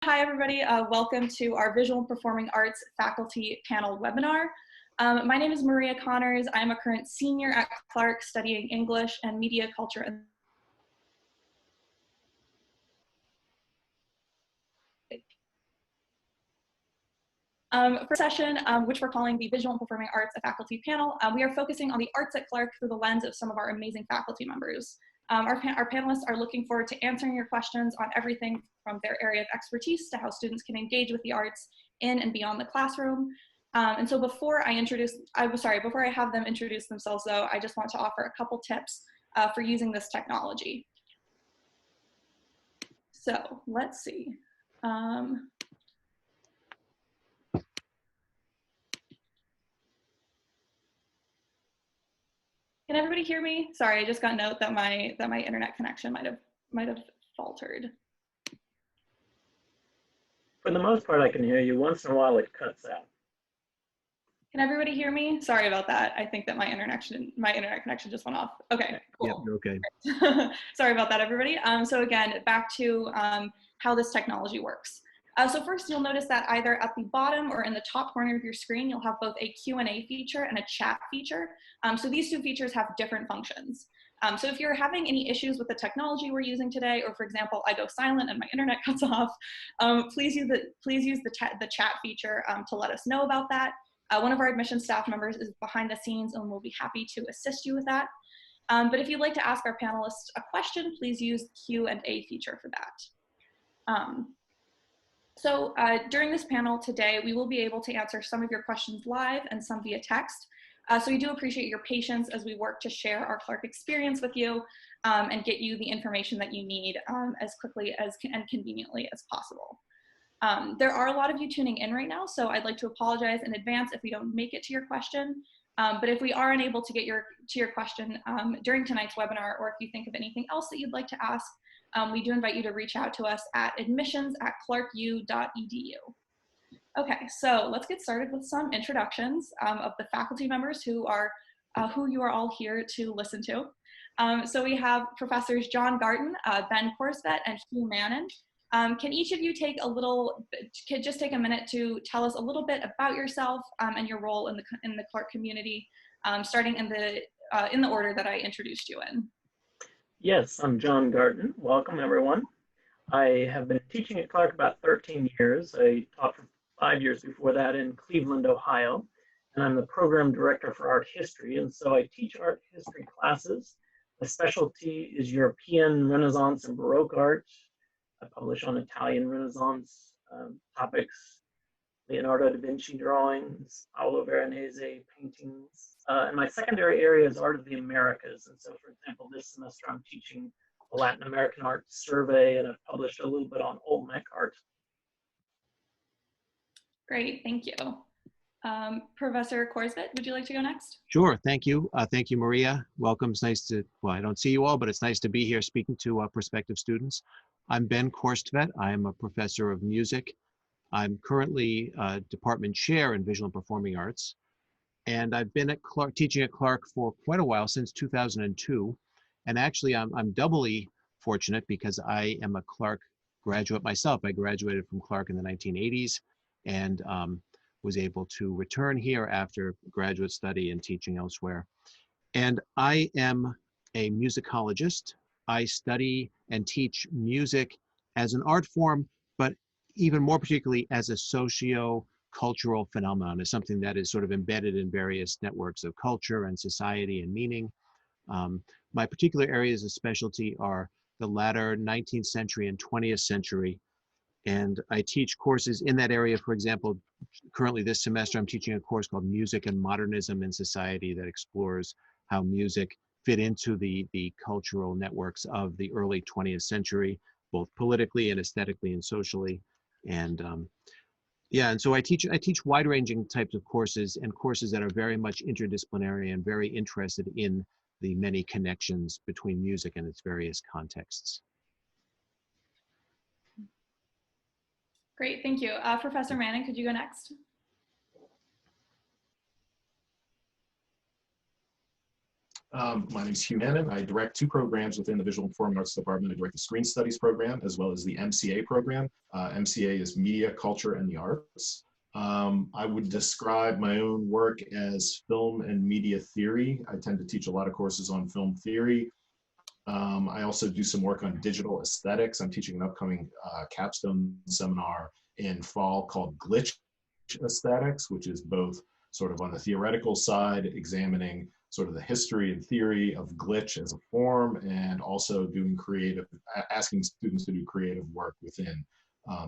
Hi, everybody. Welcome to our Visual and Performing Arts Faculty Panel webinar. My name is Maria Connors. I'm a current senior at Clark studying English and Media Culture and for session, which we're calling the Visual and Performing Arts Faculty Panel, we are focusing on the arts at Clark through the lens of some of our amazing faculty members. Our panelists are looking forward to answering your questions on everything from their area of expertise to how students can engage with the arts in and beyond the classroom. And so before I have them introduce themselves though, I just want to offer a couple tips for using this technology. So let's see. Can everybody hear me? Sorry, I just got a note that my internet connection might have faltered. For the most part, I can hear you. Once in a while, it cuts out. Can everybody hear me? Sorry about that. I think that my internet connection just went off. Okay, cool. Yep, okay. Sorry about that, everybody. So again, back to how this technology works. So first, you'll notice that either at the bottom or in the top corner of your screen, you'll have both a Q&A feature and a chat feature. So these two features have different functions. So if you're having any issues with the technology we're using today, or for example, I go silent and my internet cuts off, please use the chat feature to let us know about that. One of our admissions staff members is behind the scenes and will be happy to assist you with that. But if you'd like to ask our panelists a question, please use the Q&A feature for that. So during this panel today, we will be able to answer some of your questions live and some via text. So we do appreciate your patience as we work to share our Clark experience with you and get you the information that you need as quickly and conveniently as possible. There are a lot of you tuning in right now, so I'd like to apologize in advance if we don't make it to your question. But if we are unable to get to your question during tonight's webinar, or if you think of anything else that you'd like to ask, we do invite you to reach out to us at admissions@clarku.edu. Okay, so let's get started with some introductions of the faculty members who you are all here to listen to. So we have Professors John Garton, Ben Korsvet, and Hugh Mannon. Can each of you take a minute to tell us a little bit about yourself and your role in the Clark community, starting in the order that I introduced you in? Yes, I'm John Garton. Welcome, everyone. I have been teaching at Clark about 13 years. I taught for 5 years before that in Cleveland, Ohio, and I'm the program director for art history. And so I teach art history classes. My specialty is European Renaissance and Baroque art. I publish on Italian Renaissance topics, Leonardo da Vinci drawings, Paolo Veronese paintings. And my secondary area is art of the Americas. And so, for example, this semester I'm teaching a Latin American art survey, and I've published a little bit on Olmec art. Great, thank you. Professor Korsvet, would you like to go next? Sure, thank you. Thank you, Maria. Welcome. It's nice to, well, I don't see you all, but it's nice to be here speaking to prospective students. I'm Ben Korsvet. I am a professor of music. I'm currently department chair in visual and performing arts. And I've been at Clark, teaching at Clark for quite a while, since 2002. And actually, I'm doubly fortunate because I am a Clark graduate myself. I graduated from Clark in the 1980s and was able to return here after graduate study and teaching elsewhere. And I am a musicologist. I study and teach music as an art form, but even more particularly as a socio-cultural phenomenon, as something that is sort of embedded in various networks of culture and society and meaning. My particular areas of specialty are the latter 19th century and 20th century. And I teach courses in that area. For example, currently this semester, I'm teaching a course called Music and Modernism in Society that explores how music fit into the cultural networks of the early 20th century, both politically and aesthetically and socially. And yeah, and so I teach wide-ranging types of courses, and courses that are very much interdisciplinary and very interested in the many connections between music and its various contexts. Great, thank you. Professor Manning, could you go next? My name is Hugh Hannon. I direct two programs within the Visual Performing Arts Department. I direct the Screen Studies program as well as the MCA program. MCA is Media, Culture, and the Arts. I would describe my own work as film and media theory. I tend to teach a lot of courses on film theory. I also do some work on digital aesthetics. I'm teaching an upcoming capstone seminar in fall called Glitch Aesthetics, which is both sort of on the theoretical side, examining sort of the history and theory of glitch as a form, and also doing creative, asking students to do creative work within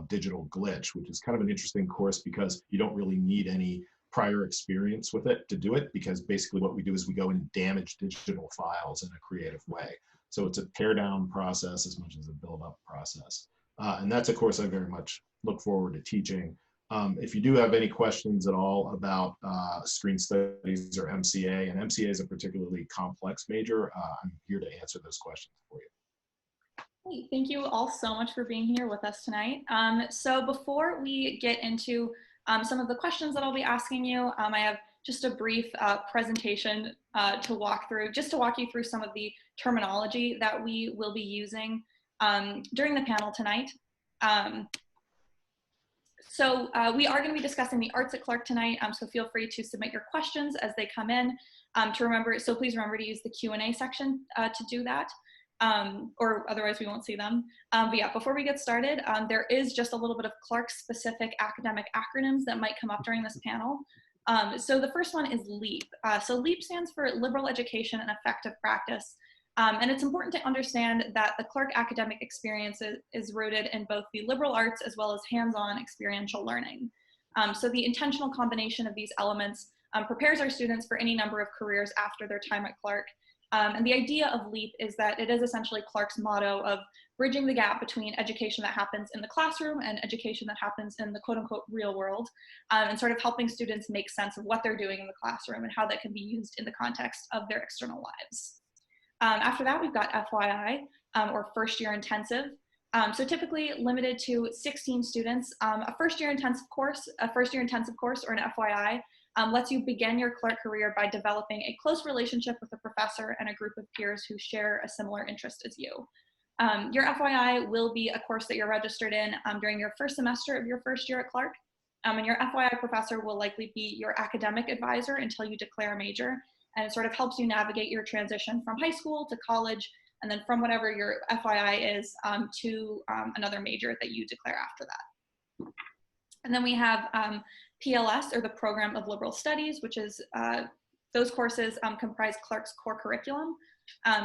digital glitch, which is kind of an interesting course because you don't really need any prior experience with it to do it, because basically what we do is we go and damage digital files in a creative way. So it's a tear down process as much as a build up process. And that's a course I very much look forward to teaching. If you do have any questions at all about screen studies or MCA, and MCA is a particularly complex major, I'm here to answer those questions for you. Great. Thank you all so much for being here with us tonight. So before we get into some of the questions that I'll be asking you, I have just a brief presentation to walk through, just to walk you through some of the terminology that we will be using during the panel tonight. So we are going to be discussing the arts at Clark tonight, so feel free to submit your questions as they come in. So please remember to use the Q&A section to do that, or otherwise we won't see them. But yeah, before we get started, there is just a little bit of Clark-specific academic acronyms that might come up during this panel. So the first one is LEAP. So LEAP stands for Liberal Education and Effective Practice. And it's important to understand that the Clark academic experience is rooted in both the liberal arts as well as hands-on experiential learning. So the intentional combination of these elements prepares our students for any number of careers after their time at Clark. And the idea of LEAP is that it is essentially Clark's motto of bridging the gap between education that happens in the classroom and education that happens in the quote-unquote real world, and sort of helping students make sense of what they're doing in the classroom and how that can be used in the context of their external lives. After that, we've got FYI, or first year intensive. So typically limited to 16 students. A first year intensive course or an FYI lets you begin your Clark career by developing a close relationship with a professor and a group of peers who share a similar interest as you. Your FYI will be a course that you're registered in during your first semester of your first year at Clark. And your FYI professor will likely be your academic advisor until you declare a major. And it sort of helps you navigate your transition from high school to college, and then from whatever your FYI is to another major that you declare after that. And then we have PLS, or the Program of Liberal Studies, which is those courses comprise Clark's core curriculum.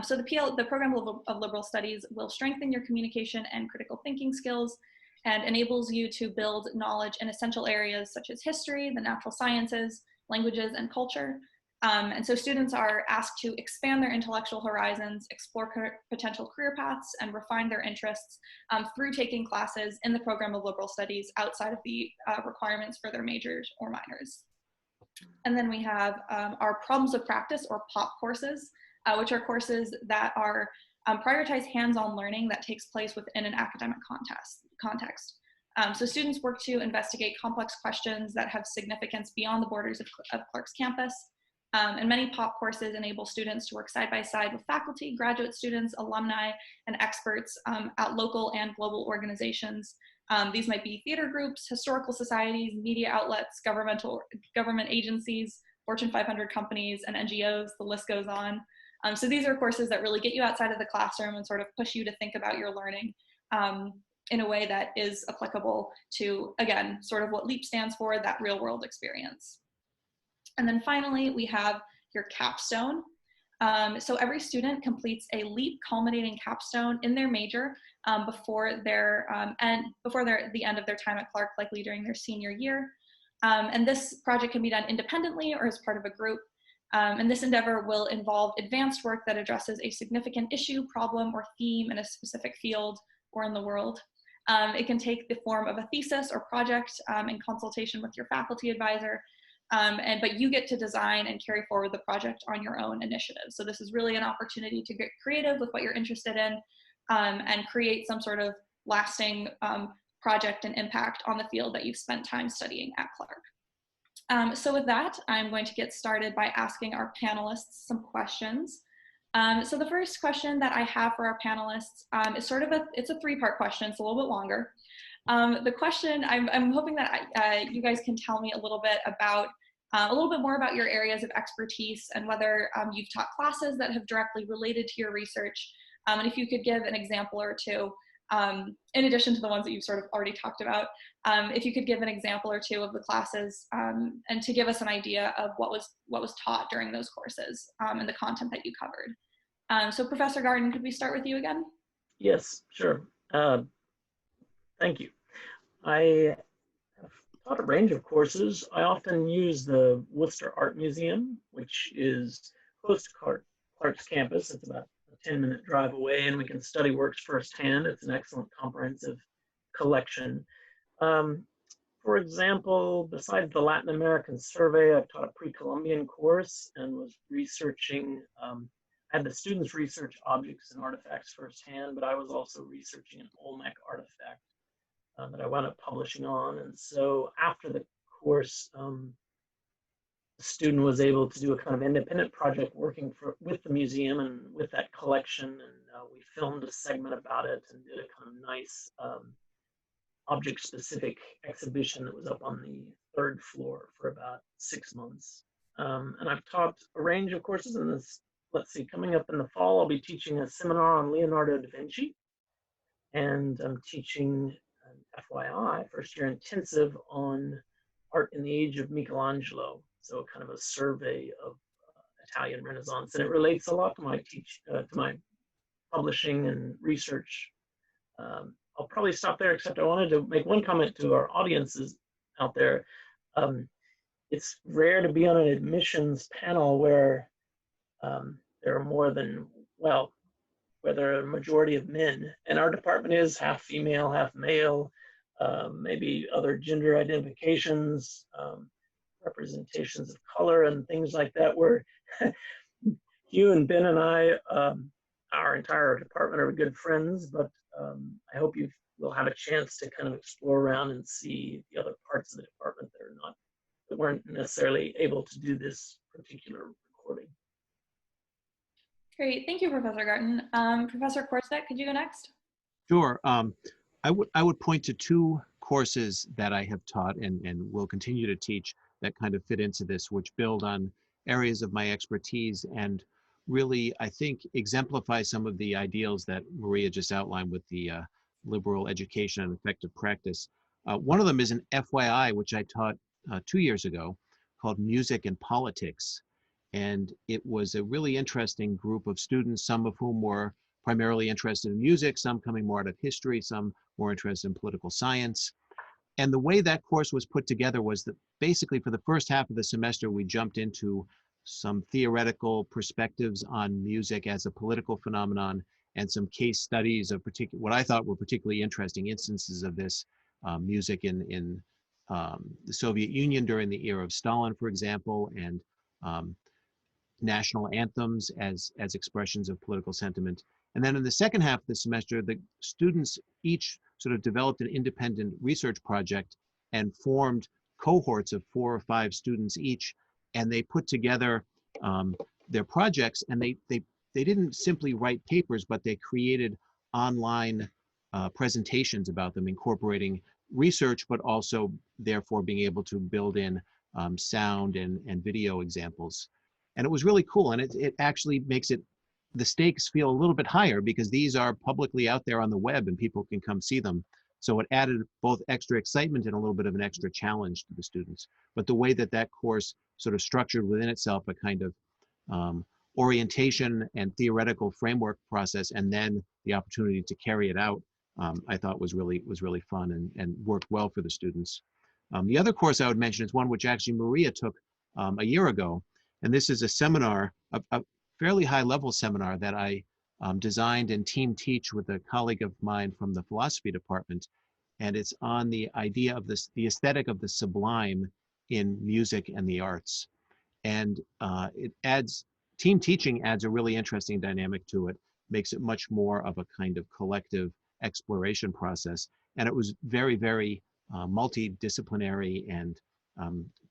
So the Program of Liberal Studies will strengthen your communication and critical thinking skills and enables you to build knowledge in essential areas such as history, the natural sciences, languages, and culture. And so students are asked to expand their intellectual horizons, explore potential career paths, and refine their interests through taking classes in the Program of Liberal Studies outside of the requirements for their majors or minors. And then we have our Problems of Practice, or POP courses, which are courses that are prioritize hands-on learning that takes place within an academic context. So students work to investigate complex questions that have significance beyond the borders of Clark's campus. And many POP courses enable students to work side by side with faculty, graduate students, alumni, and experts at local and global organizations. These might be theater groups, historical societies, media outlets, government agencies, Fortune 500 companies, and NGOs. The list goes on. So these are courses that really get you outside of the classroom and sort of push you to think about your learning in a way that is applicable to, again, sort of what LEAP stands for, that real world experience. And then finally, we have your capstone. So every student completes a LEAP culminating capstone in their major before the end of their time at Clark, likely during their senior year. And this project can be done independently or as part of a group. And this endeavor will involve advanced work that addresses a significant issue, problem, or theme in a specific field or in the world. It can take the form of a thesis or project in consultation with your faculty advisor. But you get to design and carry forward the project on your own initiative. So this is really an opportunity to get creative with what you're interested in and create some sort of lasting project and impact on the field that you've spent time studying at Clark. So with that, I'm going to get started by asking our panelists some questions. So the first question that I have for our panelists is sort of it's a three-part question. It's a little bit longer. The question, I'm hoping that you guys can tell me a little bit about, a little bit more about your areas of expertise and whether you've taught classes that have directly related to your research. And if you could give an example or two, in addition to the ones that you've sort of already talked about, if you could give an example or two of the classes and to give us an idea of what was taught during those courses and the content that you covered. So Professor Garden, could we start with you again? Yes, sure. Thank you. I have taught a range of courses. I often use the Worcester Art Museum, which is close to Clark's campus. It's about a 10-minute drive away, and we can study works firsthand. It's an excellent comprehensive collection. For example, besides the Latin American survey, I've taught a pre-Columbian course and was researching, I had the students research objects and artifacts firsthand, but I was also researching an Olmec artifact that I wound up publishing on. And so after the course, the student was able to do a kind of independent project working with the museum and with that collection. And we filmed a segment about it and did a kind of nice object-specific exhibition that was up on the 3rd floor for about 6 months. And I've taught a range of courses in this. Let's see, coming up in the fall, I'll be teaching a seminar on Leonardo da Vinci. And I'm teaching an FYI, first year intensive on art in the age of Michelangelo. So kind of a survey of Italian Renaissance. And it relates a lot to my publishing and research. I'll probably stop there, except I wanted to make one comment to our audiences out there. It's rare to be on an admissions panel where there are more than, well, where there are a majority of men. And our department is half female, half male, maybe other gender identifications, representations of color and things like that, where you and Ben and I, our entire department are good friends, but I hope you will have a chance to kind of explore around and see the other parts of the department that weren't necessarily able to do this particular recording. Great, thank you, Professor Garten. Professor Korsted, could you go next? Sure. I would point to 2 courses that I have taught and will continue to teach that kind of fit into this, which build on areas of my expertise and really, I think, exemplify some of the ideals that Maria just outlined with the liberal education and effective practice. One of them is an FYI, which I taught 2 years ago, called Music and Politics. And it was a really interesting group of students, some of whom were primarily interested in music, some coming more out of history, some more interested in political science. And the way that course was put together was that basically for the first half of the semester, we jumped into some theoretical perspectives on music as a political phenomenon and some case studies of what I thought were particularly interesting instances of this music in the Soviet Union during the era of Stalin, for example, and national anthems as expressions of political sentiment. And then in the second half of the semester, the students each sort of developed an independent research project and formed cohorts of 4 or 5 students each, and they put together their projects, and they didn't simply write papers, but they created online presentations about them, incorporating research, but also therefore being able to build in sound and video examples. And it was really cool, and it actually makes the stakes feel a little bit higher because these are publicly out there on the web and people can come see them. So it added both extra excitement and a little bit of an extra challenge to the students. But the way that course sort of structured within itself a kind of orientation and theoretical framework process, and then the opportunity to carry it out, I thought was really fun and worked well for the students. The other course I would mention is one which actually Maria took a year ago. And this is a seminar, a fairly high level seminar that I designed and team teach with a colleague of mine from the philosophy department. And it's on the idea of the aesthetic of the sublime in music and the arts. And team teaching adds a really interesting dynamic to it, makes it much more of a kind of collective exploration process. And it was very, very multidisciplinary and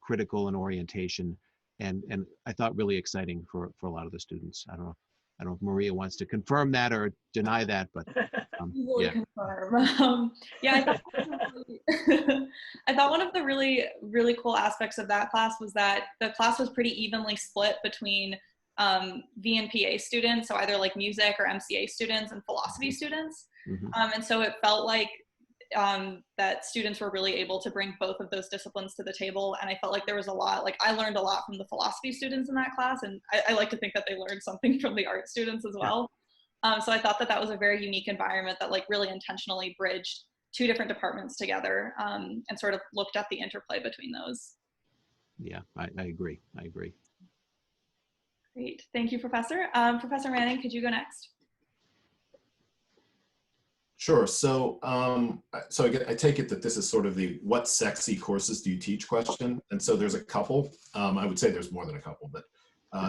critical in orientation. And I thought really exciting for a lot of the students. I don't know, I don't know if Maria wants to confirm that or deny that, but Easily yeah. confirm. Yeah, I thought I thought one of the really, really cool aspects of that class was that the class was pretty evenly split between VNPA students, so either like music or MCA students, and philosophy students. And so it felt like that students were really able to bring both of those disciplines to the table. And I felt like there was a lot, like I learned a lot from the philosophy students in that class, and I like to think that they learned something from the art students as well. So I thought that that was a very unique environment that like really intentionally bridged two different departments together, and sort of looked at the interplay between those. Yeah, I agree. I agree. Great, thank you, Professor. Professor Manning, could you go next? Sure. So, I take it that this is sort of the what sexy courses do you teach question. And so there's a couple. I would say there's more than a couple, but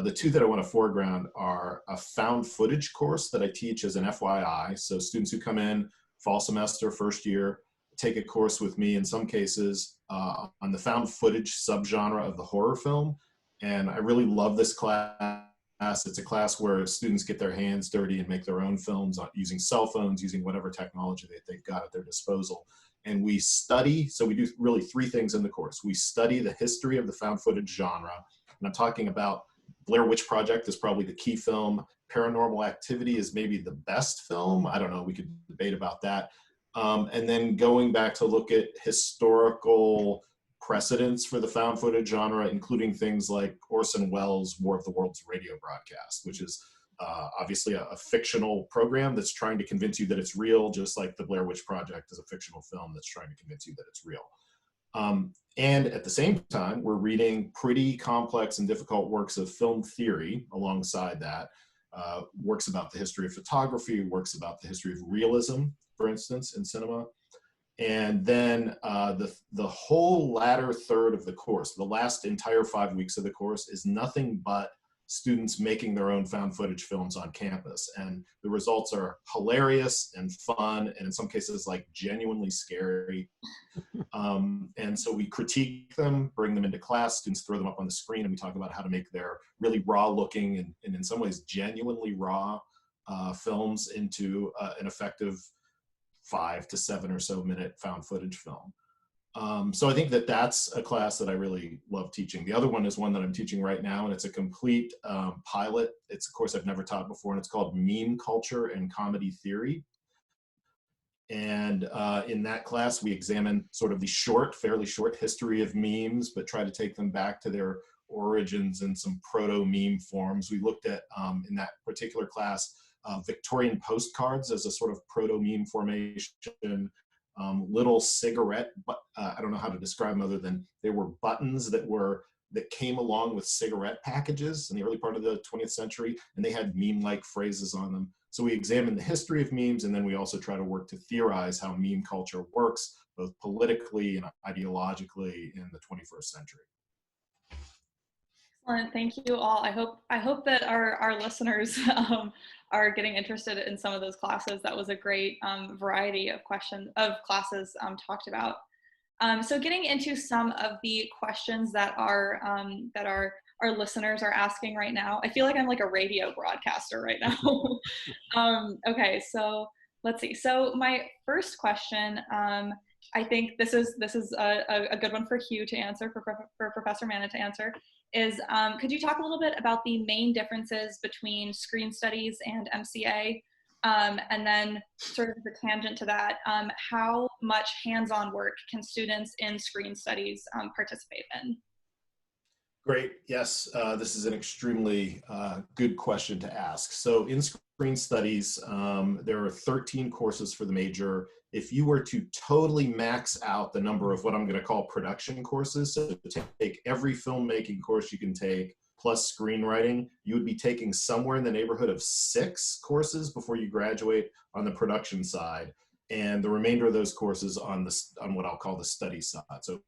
the two that I want to foreground are a found footage course that I teach as an FYI. So students who come in fall semester, first year, take a course with me in some cases on the found footage subgenre of the horror film. And I really love this class. It's a class where students get their hands dirty and make their own films using cell phones, using whatever technology that they've got at their disposal. And we study, so we do really three things in the course. We study the history of the found footage genre. And I'm talking about Blair Witch Project is probably the key film. Paranormal Activity is maybe the best film. I don't know, we could debate about that. And then going back to look at historical precedents for the found footage genre, including things like Orson Welles' War of the Worlds radio broadcast, which is obviously a fictional program that's trying to convince you that it's real, just like the Blair Witch Project is a fictional film that's trying to convince you that it's real. And at the same time, we're reading pretty complex and difficult works of film theory alongside that, works about the history of photography, works about the history of realism, for instance, in cinema. And then the whole latter third of the course, the last entire 5 weeks of the course, is nothing but students making their own found footage films on campus. And the results are hilarious and fun, and in some cases like genuinely scary. And so we critique them, bring them into class, students throw them up on the screen, and we talk about how to make their really raw looking and in some ways genuinely raw films into an effective 5 to 7 or so minute found footage film. So I think that that's a class that I really love teaching. The other one is one that I'm teaching right now, and it's a complete pilot. It's a course I've never taught before, and it's called Meme Culture and Comedy Theory. And in that class, we examine sort of the fairly short history of memes, but try to take them back to their origins in some proto-meme forms. We looked at, in that particular class, Victorian postcards as a sort of proto-meme formation, little cigarette, but I don't know how to describe them other than they were buttons that came along with cigarette packages in the early part of the 20th century, and they had meme-like phrases on them. So we examine the history of memes, and then we also try to work to theorize how meme culture works, both politically and ideologically in the 21st century. Excellent, thank you all. I hope that our listeners are getting interested in some of those classes. That was a great variety of classes talked about. So getting into some of the questions that our listeners are asking right now. I feel like I'm like a radio broadcaster right now. Okay, so let's see. So my first question, I think this is a good one for Hugh to answer, for Professor Manna to answer, is could you talk a little bit about the main differences between screen studies and MCA? And then sort of the tangent to that, how much hands-on work can students in screen studies participate in? Great, yes, this is an extremely good question to ask. So in screen studies, there are 13 courses for the major. If you were to totally max out the number of what I'm gonna call production courses, so to take every filmmaking course you can take, plus screenwriting, you would be taking somewhere in the neighborhood of 6 courses before you graduate on the production side, and the remainder of those courses on what I'll call the study side, so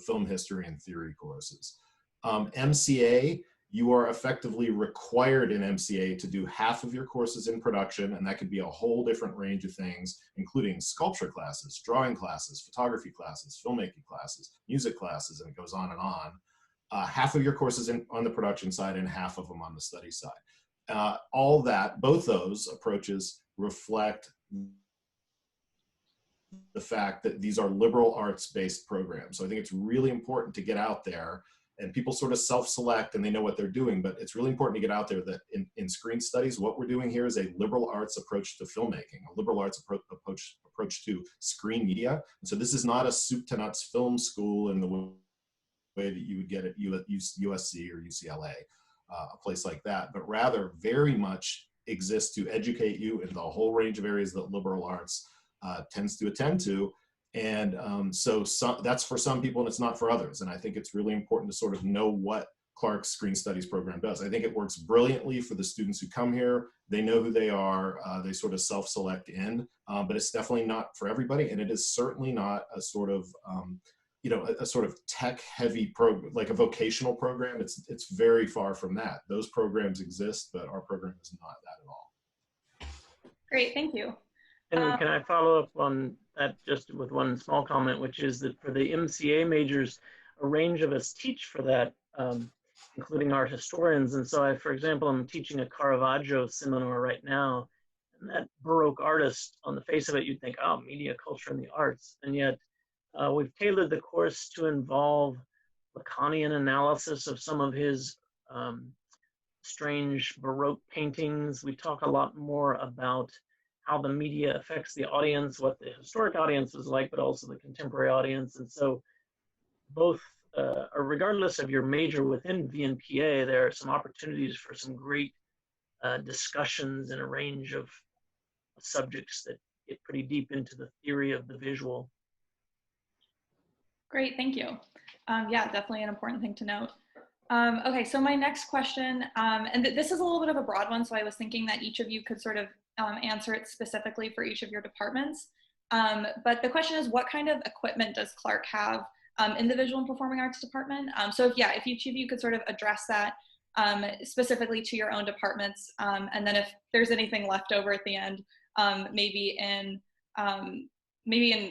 film history and theory courses. MCA, you are effectively required in MCA to do half of your courses in production, and that could be a whole different range of things, including sculpture classes, drawing classes, photography classes, filmmaking classes, music classes, and it goes on and on. Half of your courses on the production side and half of them on the study side. all that, both those approaches reflect the fact that these are liberal arts-based programs. So I think it's really important to get out there, and people sort of self-select and they know what they're doing, but it's really important to get out there that in screen studies, what we're doing here is a liberal arts approach to filmmaking, a liberal arts approach to screen media. And so this is not a soup to nuts film school in the way that you would get at USC or UCLA, a place like that, but rather very much exists to educate you in the whole range of areas that liberal arts tends to attend to. And so that's for some people and it's not for others. And I think it's really important to sort of know what Clark's Screen Studies program does. I think it works brilliantly for the students who come here. They know who they are. They sort of self-select in, but it's definitely not for everybody. And it is certainly not a sort of, a sort of tech-heavy program, like a vocational program. It's very far from that. Those programs exist, but our program is not that at all. Great, thank you. And can I follow up on that just with one small comment, which is that for the MCA majors, a range of us teach for that, including art historians. And so for example, I'm teaching a Caravaggio seminar right now, and that Baroque artist, on the face of it, you'd think, oh, media, culture, and the arts. And yet we've tailored the course to involve Lacanian analysis of some of his strange Baroque paintings. We talk a lot more about how the media affects the audience, what the historic audience is like, but also the contemporary audience. And so both, regardless of your major within VNPA, there are some opportunities for some great discussions in a range of subjects that get pretty deep into the theory of the visual. Great, thank you. Yeah, definitely an important thing to note. Okay, so my next question, and this is a little bit of a broad one, so I was thinking that each of you could sort of answer it specifically for each of your departments. But the question is, what kind of equipment does Clark have in the Visual and Performing Arts department? So if each of you could sort of address that specifically to your own departments, and then if there's anything left over at the end, maybe in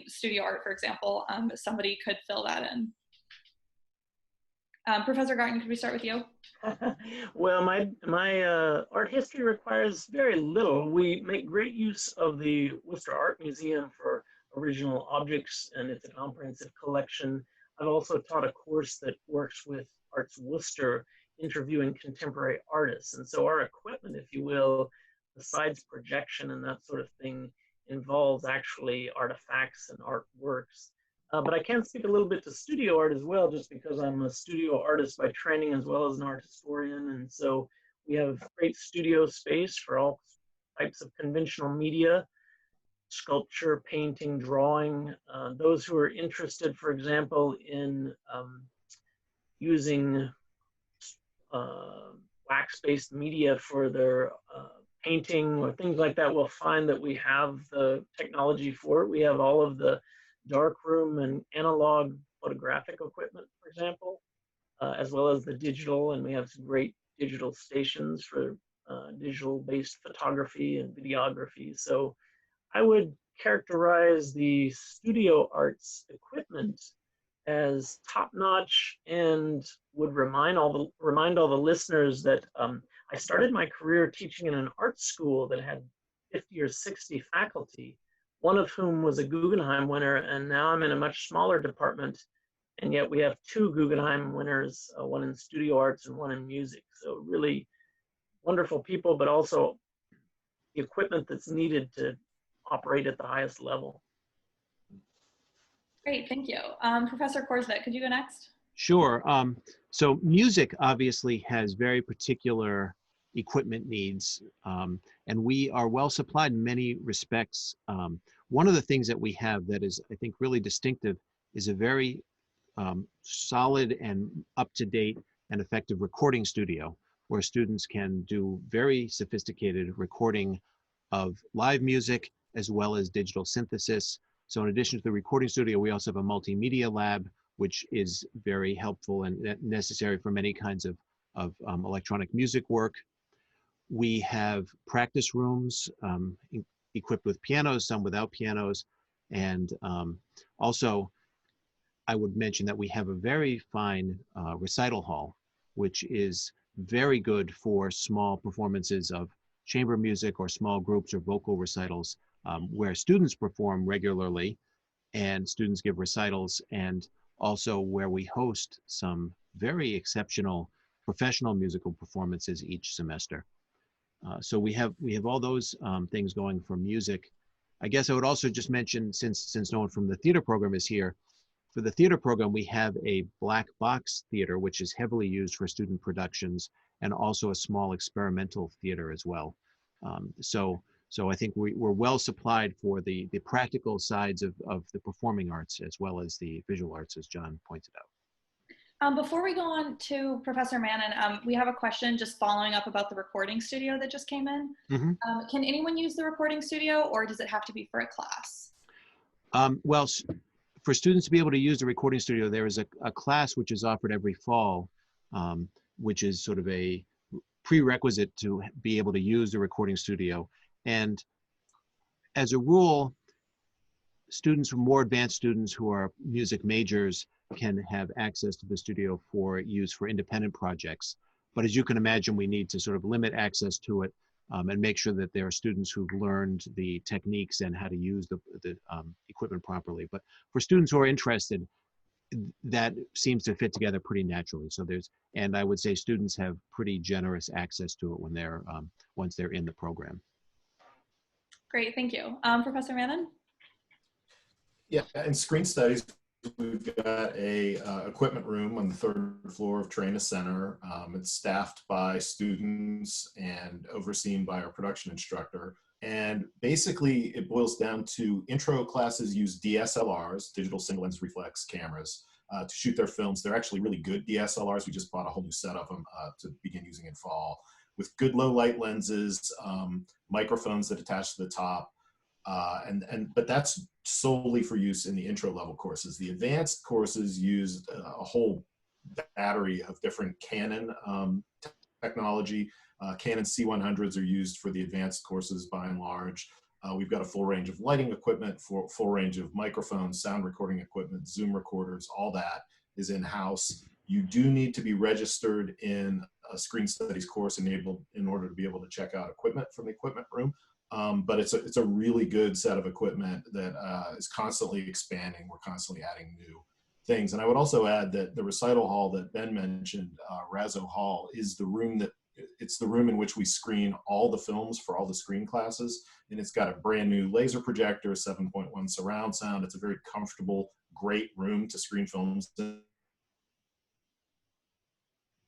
studio art, for example, somebody could fill that in. Professor Garten, could we start with you? Well, my art history requires very little. We make great use of the Worcester Art Museum for original objects, and it's a comprehensive collection. I've also taught a course that works with Arts Worcester, interviewing contemporary artists. And so our equipment, if you will, besides projection and that sort of thing, involves actually artifacts and artworks. But I can speak a little bit to studio art as well, just because I'm a studio artist by training as well as an art historian. And so we have great studio space for all types of conventional media, sculpture, painting, drawing. Those who are interested, for example, in using wax-based media for their painting or things like that, will find that we have the technology for it. We have all of the darkroom and analog photographic equipment, for example, as well as the digital, and we have some great digital stations for digital-based photography and videography. So I would characterize the studio arts equipment as top-notch, and would remind all the listeners that I started my career teaching in an art school that had 50 or 60 faculty, one of whom was a Guggenheim winner, and now I'm in a much smaller department, and yet we have 2 Guggenheim winners, one in studio arts and one in music. So really wonderful people, but also the equipment that's needed to operate at the highest level. Great, thank you. Professor Korsvet, could you go next? Sure. So music obviously has very particular equipment needs, and we are well supplied in many respects. One of the things that we have that is, I think, really distinctive is a very solid and up-to-date and effective recording studio, where students can do very sophisticated recording of live music as well as digital synthesis. So in addition to the recording studio, we also have a multimedia lab, which is very helpful and necessary for many kinds of electronic music work. We have practice rooms equipped with pianos, some without pianos. And also, I would mention that we have a very fine recital hall, which is very good for small performances of chamber music or small groups or vocal recitals, where students perform regularly and students give recitals, and also where we host some very exceptional professional musical performances each semester. So we have all those things going for music. I guess I would also just mention, since no one from the theater program is here, for the theater program, we have a black box theater, which is heavily used for student productions, and also a small experimental theater as well. So I think we're well supplied for the practical sides of the performing arts, as well as the visual arts, as John pointed out. Before we go on to Professor Mannon, we have a question just following up about the recording studio that just came in. Mm-hmm. Can anyone use the recording studio, or does it have to be for a class? Well, for students to be able to use the recording studio, there is a class which is offered every fall, which is sort of a prerequisite to be able to use the recording studio. And as a rule, students, more advanced students who are music majors, can have access to the studio for use for independent projects. But as you can imagine, we need to sort of limit access to it and make sure that there are students who've learned the techniques and how to use the equipment properly. But for students who are interested, that seems to fit together pretty naturally. So and I would say students have pretty generous access to it when they're once they're in the program. Great, thank you. Professor Mannon? Yeah, in screen studies, we've got a equipment room on the 3rd floor of Traina Center. It's staffed by students and overseen by our production instructor. And basically, it boils down to intro classes use DSLRs, digital single lens reflex cameras, to shoot their films. They're actually really good DSLRs. We just bought a whole new set of them to begin using in fall, with good low light lenses, microphones that attach to the top. But that's solely for use in the intro level courses. The advanced courses use a whole battery of different Canon technology. Canon C100s are used for the advanced courses by and large. We've got a full range of lighting equipment, full range of microphones, sound recording equipment, Zoom recorders, all that is in-house. You do need to be registered in a screen studies course in order to be able to check out equipment from the equipment room. But it's a really good set of equipment that is constantly expanding. We're constantly adding new things. And I would also add that the recital hall that Ben mentioned, Recital Hall, is the room in which we screen all the films for all the screen classes. And it's got a brand new laser projector, 7.1 surround sound. It's a very comfortable, great room to screen films in.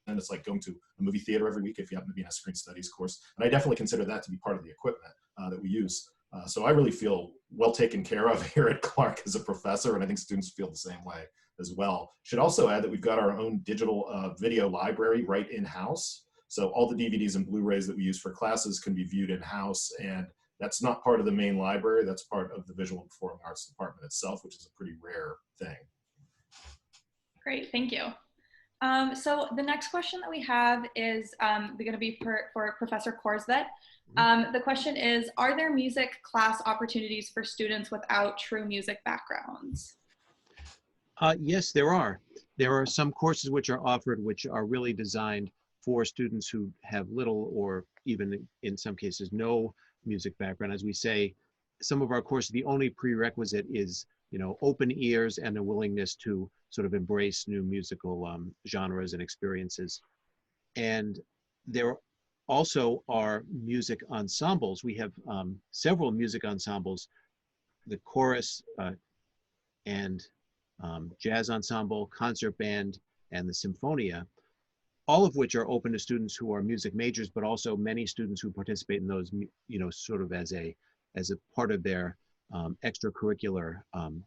And it's like going to a movie theater every week if you happen to be in a screen studies course. And I definitely consider that to be part of the equipment that we use. So I really feel well taken care of here at Clark as a professor, and I think students feel the same way as well. Should also add that we've got our own digital video library right in-house. So all the DVDs and Blu-rays that we use for classes can be viewed in-house, and that's not part of the main library. That's part of the Visual and Performing Arts Department itself, which is a pretty rare thing. Great, thank you. So the next question that we have is going to be for Professor Korsvet. The question is, are there music class opportunities for students without true music backgrounds? Yes, there are. There are some courses which are offered which are really designed for students who have little or even in some cases no music background. As we say, some of our courses, the only prerequisite is, open ears and a willingness to sort of embrace new musical genres and experiences. And there also are music ensembles. We have several music ensembles, the chorus and jazz ensemble, concert band, and the Symphonia, all of which are open to students who are music majors, but also many students who participate in those, sort of as a part of their extracurricular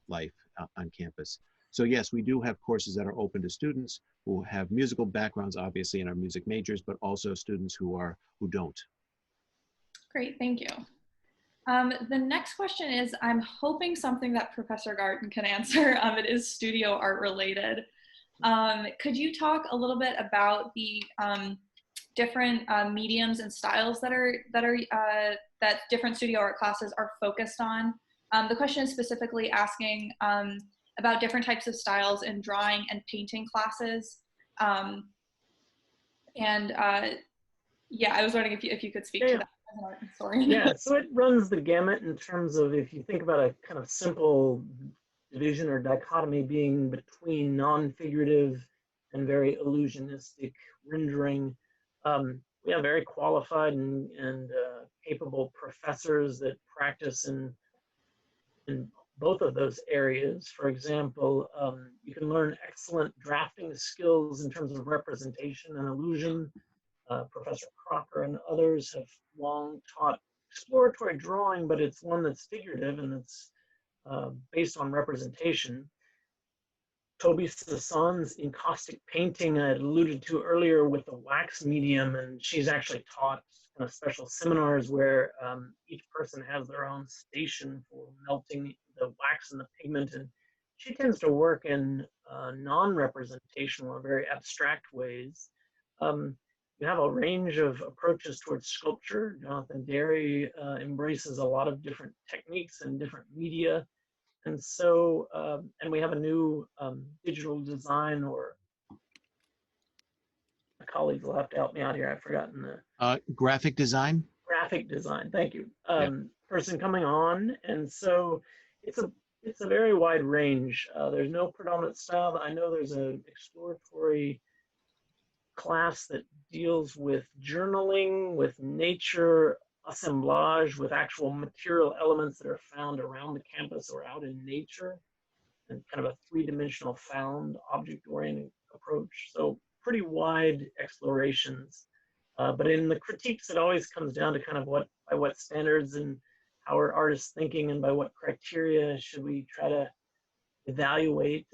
life on campus. So yes, we do have courses that are open to students who have musical backgrounds, obviously, and are music majors, but also students who don't. Great, thank you. The next question is, I'm hoping something that Professor Garten can answer. It is studio art related. Could you talk a little bit about the different mediums and styles that different studio art classes are focused on? The question is specifically asking about different types of styles in drawing and painting classes. And yeah, I was wondering if you could speak to that as an art historian. Yeah, so it runs the gamut in terms of, if you think about a kind of simple division or dichotomy being between non-figurative and very illusionistic rendering. We have very qualified and capable professors that practice in both of those areas. For example, you can learn excellent drafting skills in terms of representation and illusion. Professor Crocker and others have long taught exploratory drawing, but it's one that's figurative and it's based on representation. Toby Sasson's encaustic painting I had alluded to earlier with the wax medium, and she's actually taught kind of special seminars where each person has their own station for melting the wax and the pigment, and she tends to work in non-representational or very abstract ways. You have a range of approaches towards sculpture. Jonathan Derry embraces a lot of different techniques and different media. And so, and we have a new digital design, or my colleagues will have to help me out here. I've forgotten the graphic design. Graphic design. Thank you. Person coming on, and so it's a very wide range. There's no predominant style. I know there's an exploratory class that deals with journaling, with nature, assemblage, with actual material elements that are found around the campus or out in nature, and kind of a three-dimensional found object-oriented approach. So pretty wide explorations. But in the critiques, it always comes down to kind of by what standards and how are artists thinking, and by what criteria should we try to evaluate.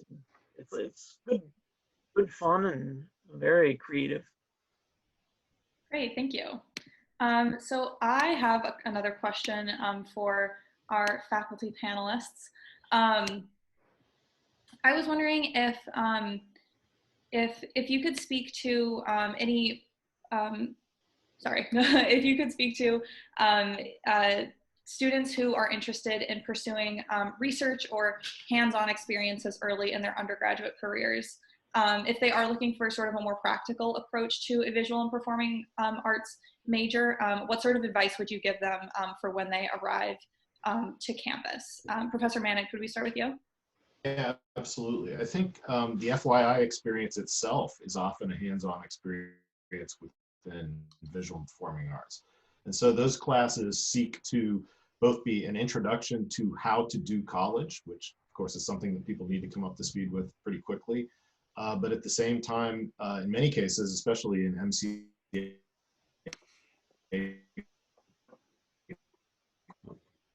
It's good fun and very creative. Great, thank you. So I have another question for our faculty panelists. I was wondering if you could speak to any, if you could speak to students who are interested in pursuing research or hands-on experiences early in their undergraduate careers. If they are looking for sort of a more practical approach to a visual and performing arts major, what sort of advice would you give them for when they arrive to campus? Professor Manning, could we start with you? Yeah, absolutely. I think the FYI experience itself is often a hands-on experience within visual and performing arts. And so those classes seek to both be an introduction to how to do college, which of course is something that people need to come up to speed with pretty quickly. But at the same time, in many cases, especially in MCA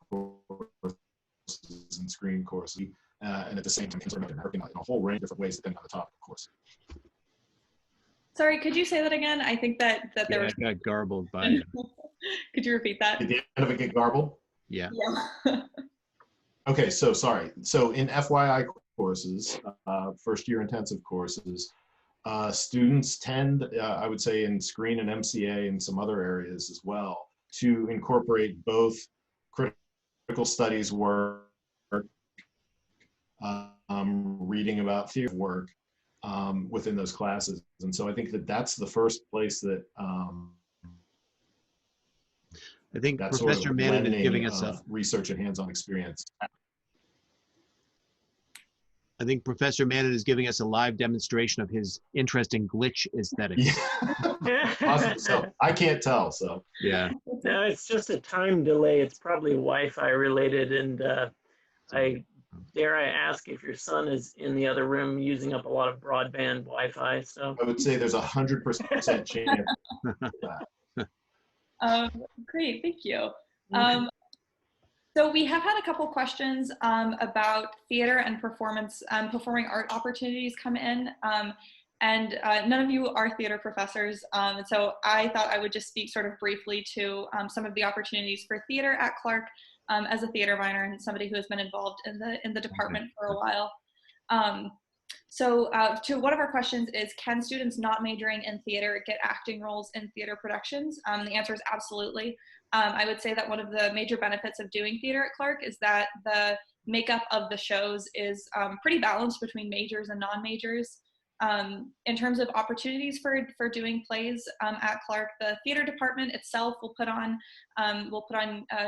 courses and screen courses, and at the same time, in a whole range of different ways depending on the topic, of course. Sorry, could you say that again? I think that there was... I got garbled by it. Could you repeat that? Did the end of it get garbled? Yeah. Yeah. Okay, so sorry. So in FYI courses, first year intensive courses, students tend, I would say in screen and MCA and some other areas as well, to incorporate both critical studies work, reading about theater work within those classes. And so I think that that's the first place that I think Professor Manning is giving us a research and hands-on experience. I think Professor Manning is giving us a live demonstration of his interest in glitch aesthetics. Yeah. Awesome. So I can't tell. So yeah. No, it's just a time delay. It's probably Wi-Fi related, and dare I ask if your son is in the other room using up a lot of broadband Wi-Fi? So I would say there's 100% chance of that. Great, thank you. So we have had a couple questions about theater and performance, performing art opportunities come in, and none of you are theater professors, and so I thought I would just speak sort of briefly to some of the opportunities for theater at Clark as a theater minor and somebody who has been involved in the department for a while. So to one of our questions is, can students not majoring in theater get acting roles in theater productions? The answer is absolutely. I would say that one of the major benefits of doing theater at Clark is that the makeup of the shows is pretty balanced between majors and non-majors. In terms of opportunities for doing plays at Clark, the theater department itself will put on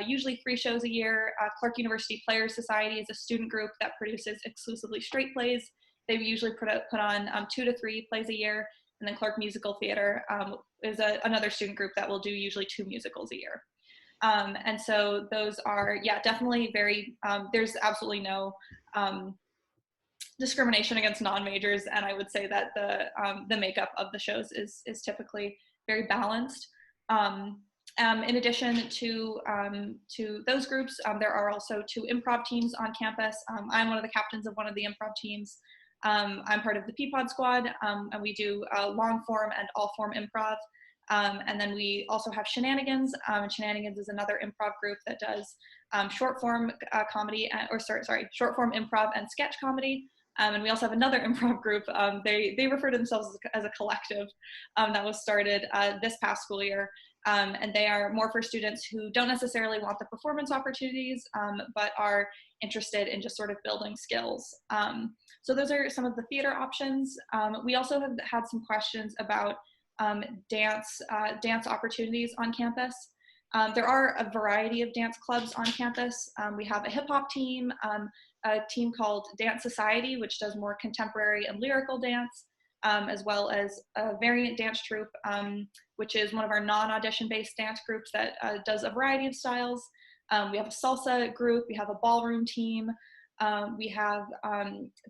usually 3 shows a year. Clark University Players Society is a student group that produces exclusively straight plays. They usually put on 2 to 3 plays a year. And then Clark Musical Theater is another student group that will do usually 2 musicals a year. And so those are, yeah, definitely very, there's absolutely no discrimination against non-majors, and I would say that the makeup of the shows is typically very balanced. In addition to those groups, there are also 2 improv teams on campus. I'm one of the captains of one of the improv teams. I'm part of the Peapod Squad, and we do long form and all form improv. And then we also have Shenanigans. Shenanigans is another improv group that does short form comedy, short form improv and sketch comedy. And we also have another improv group. They refer to themselves as a collective that was started this past school year. And they are more for students who don't necessarily want the performance opportunities, but are interested in just sort of building skills. So those are some of the theater options. We also have had some questions about dance opportunities on campus. There are a variety of dance clubs on campus. We have a hip hop team, a team called Dance Society, which does more contemporary and lyrical dance, as well as a variant dance troupe, which is one of our non-audition based dance groups that does a variety of styles. We have a salsa group, we have a ballroom team, we have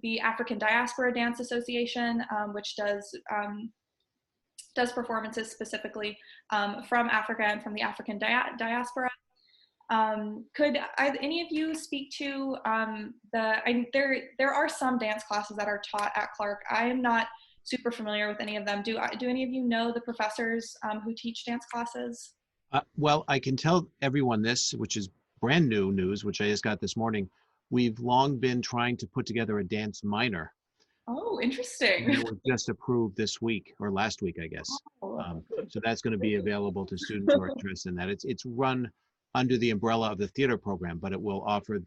the African Diaspora Dance Association, which does performances specifically from Africa and from the African diaspora. Could any of you speak to there are some dance classes that are taught at Clark. I am not super familiar with any of them. Do any of you know the professors who teach dance classes? Well, I can tell everyone this, which is brand new news, which I just got this morning. We've long been trying to put together a dance minor. Oh, interesting. And it was just approved this week or last week, I guess. Oh. So that's going to be available to students who are interested in that. It's run under the umbrella of the theater program, but it will offer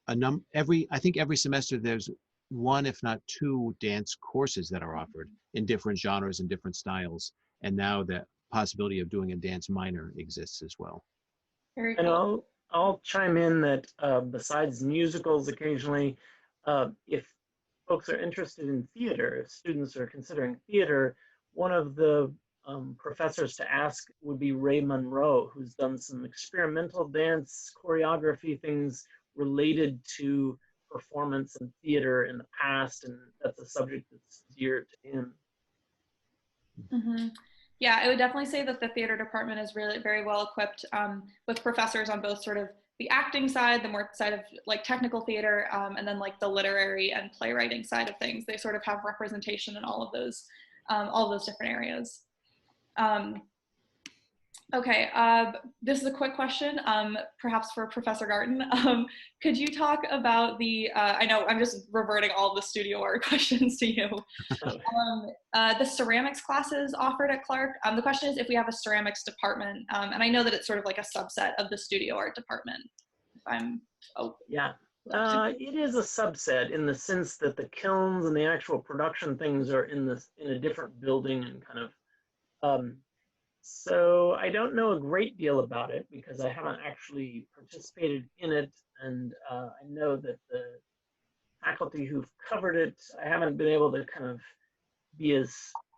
I think every semester there's 1, if not 2 dance courses that are offered in different genres and different styles. And now the possibility of doing a dance minor exists as well. Very cool. And I'll chime in that besides musicals occasionally, if folks are interested in theater, if students are considering theater, one of the professors to ask would be Ray Monroe, who's done some experimental dance choreography things related to performance and theater in the past, and that's a subject that's dear to him. Mm-hmm. Yeah, I would definitely say that the theater department is really very well equipped with professors on both sort of the acting side, the more side of like technical theater, and then like the literary and playwriting side of things. They sort of have representation in all of those different areas. Okay, this is a quick question, perhaps for Professor Garten. Could you talk about I know I'm just reverting all the studio art questions to you. The ceramics classes offered at Clark. The question is if we have a ceramics department, and I know that it's sort of like a subset of the studio art department. Yeah, it is a subset in the sense that the kilns and the actual production things are in a different building and kind of. So I don't know a great deal about it because I haven't actually participated in it, and I know that the faculty who've covered it, I haven't been able to kind of be as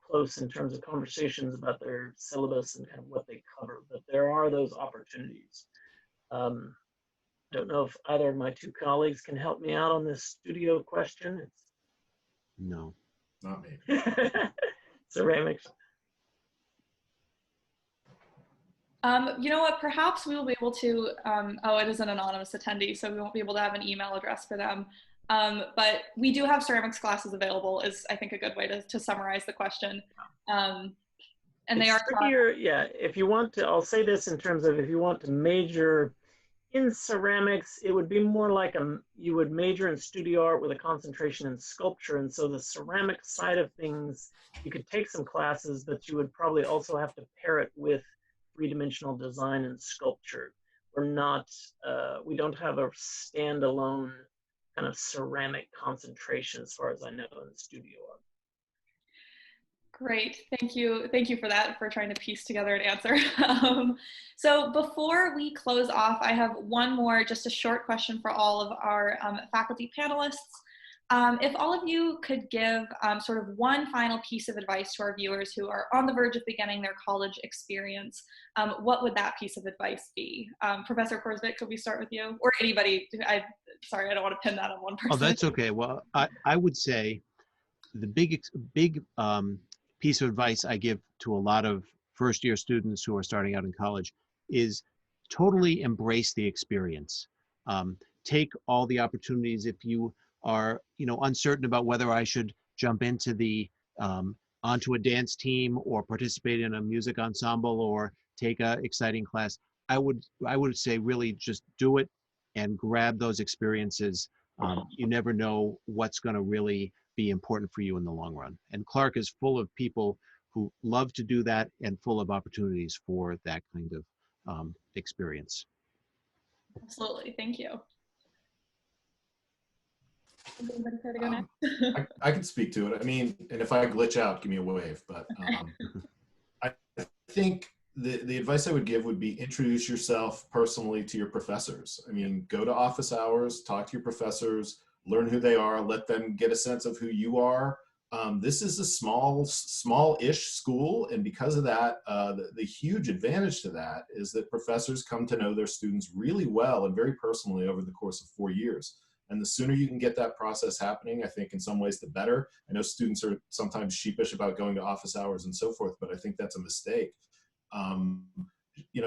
close in terms of conversations about their syllabus and kind of what they cover, but there are those opportunities. Don't know if either of my 2 colleagues can help me out on this studio question. No. Not me. Ceramics. You know what, perhaps we will be able to, it is an anonymous attendee, so we won't be able to have an email address for them. But we do have ceramics classes available is, I think, a good way to summarize the question. And they are trickier, yeah, if you want to, I'll say this in terms of if you want to major in ceramics, it would be more like you would major in studio art with a concentration in sculpture. And so the ceramic side of things, you could take some classes, but you would probably also have to pair it with 3-dimensional design and sculpture. We don't have a standalone kind of ceramic concentration as far as I know in studio art. Great, thank you. Thank you for that, for trying to piece together an answer. So before we close off, I have one more, just a short question for all of our faculty panelists. If all of you could give sort of one final piece of advice to our viewers who are on the verge of beginning their college experience, what would that piece of advice be? Professor Korsvik, could we start with you? Or anybody, sorry, I don't want to pin that on one person. Oh, that's okay. Well, I would say the big piece of advice I give to a lot of first-year students who are starting out in college is totally embrace the experience. Take all the opportunities. If you are, uncertain about whether I should jump into onto a dance team or participate in a music ensemble or take a exciting class, I would say really just do it and grab those experiences. You never know what's going to really be important for you in the long run. And Clark is full of people who love to do that and full of opportunities for that kind of experience. Absolutely, thank you. Anybody care to go next? I can speak to it. I mean, and if I glitch out, give me a wave. But I think the advice I would give would be introduce yourself personally to your professors. I mean, go to office hours, talk to your professors, learn who they are, let them get a sense of who you are. This is a small-ish school, and because of that, the huge advantage to that is that professors come to know their students really well and very personally over the course of 4 years. And the sooner you can get that process happening, I think in some ways the better. I know students are sometimes sheepish about going to office hours and so forth, but I think that's a mistake.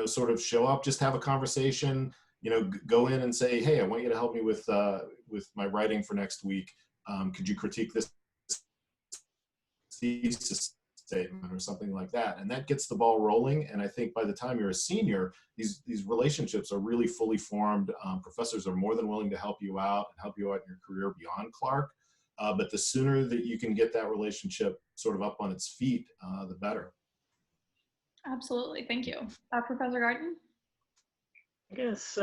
Sort of show up, just have a conversation, go in and say, hey, I want you to help me with my writing for next week. Could you critique this thesis statement or something like that? And that gets the ball rolling. And I think by the time you're a senior, these relationships are really fully formed. Professors are more than willing to help you out in your career beyond Clark. But the sooner that you can get that relationship sort of up on its feet, the better. Absolutely, thank you. Professor Garten? I guess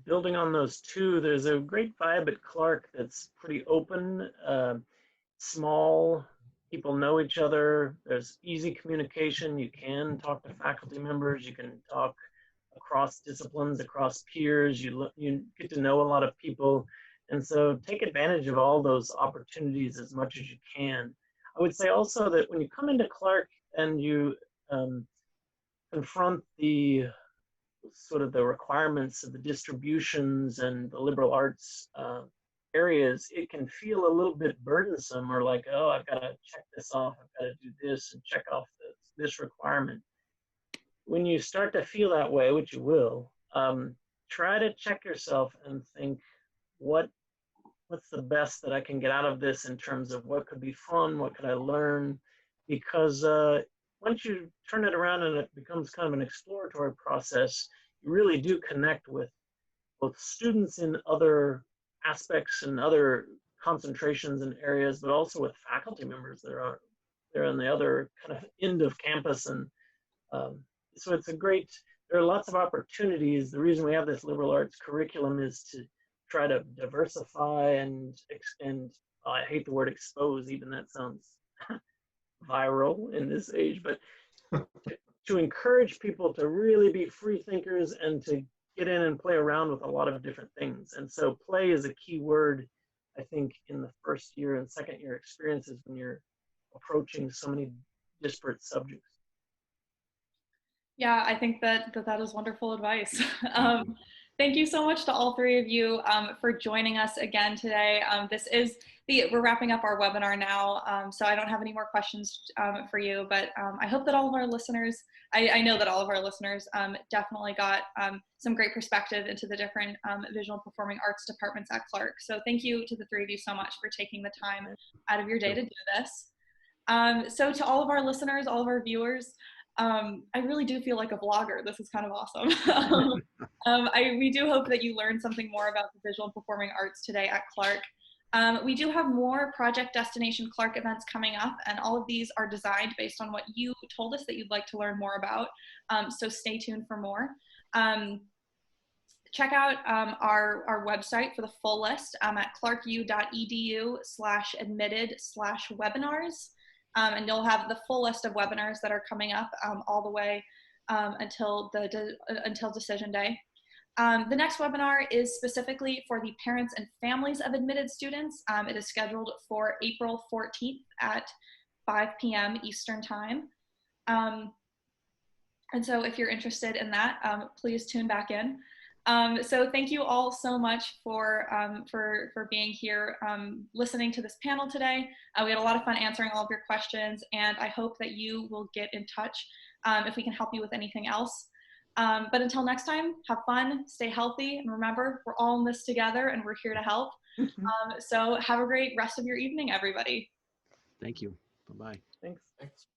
building on those two, there's a great vibe at Clark that's pretty open, small, people know each other, there's easy communication, you can talk to faculty members, you can talk across disciplines, across peers, you get to know a lot of people, and so take advantage of all those opportunities as much as you can. I would say also that when you come into Clark and you confront the sort of the requirements of the distributions and the liberal arts areas, it can feel a little bit burdensome, or like, oh, I've got to check this off, I've got to do this and check off this requirement. When you start to feel that way, which you will, try to check yourself and think, what's the best that I can get out of this in terms of what could be fun, what could I learn? Because once you turn it around and it becomes kind of an exploratory process, you really do connect with both students in other aspects and other concentrations and areas, but also with faculty members that are there on the other kind of end of campus. And so there are lots of opportunities. The reason we have this liberal arts curriculum is to try to diversify and I hate the word expose, even that sounds viral in this age, but to encourage people to really be free thinkers and to get in and play around with a lot of different things. And so play is a key word, I think, in the first year and second year experiences when you're approaching so many disparate subjects. Yeah, I think that is wonderful advice. Thank you so much to all three of you for joining us again today. We're wrapping up our webinar now, so I don't have any more questions for you, but I hope that all of our listeners, I know that all of our listeners definitely got some great perspective into the different visual and performing arts departments at Clark. So thank you to the three of you so much for taking the time out of your day to do this. So to all of our listeners, all of our viewers, I really do feel like a vlogger. This is kind of awesome. We do hope that you learned something more about the visual and performing arts today at Clark. We do have more Project Destination Clark events coming up, and all of these are designed based on what you told us that you'd like to learn more about. So stay tuned for more. Check out our website for the full list at clarku.edu/admitted/webinars. And you'll have the full list of webinars that are coming up all the way until decision day. The next webinar is specifically for the parents and families of admitted students. It is scheduled for April 14th at 5 p.m. Eastern Time. And so if you're interested in that, please tune back in. So thank you all so much for being here, listening to this panel today. We had a lot of fun answering all of your questions, and I hope that you will get in touch if we can help you with anything else. But until next time, have fun, stay healthy, and remember, we're all in this together and we're here to help. So have a great rest of your evening, everybody. Thank you. Bye-bye. Thanks. Thanks.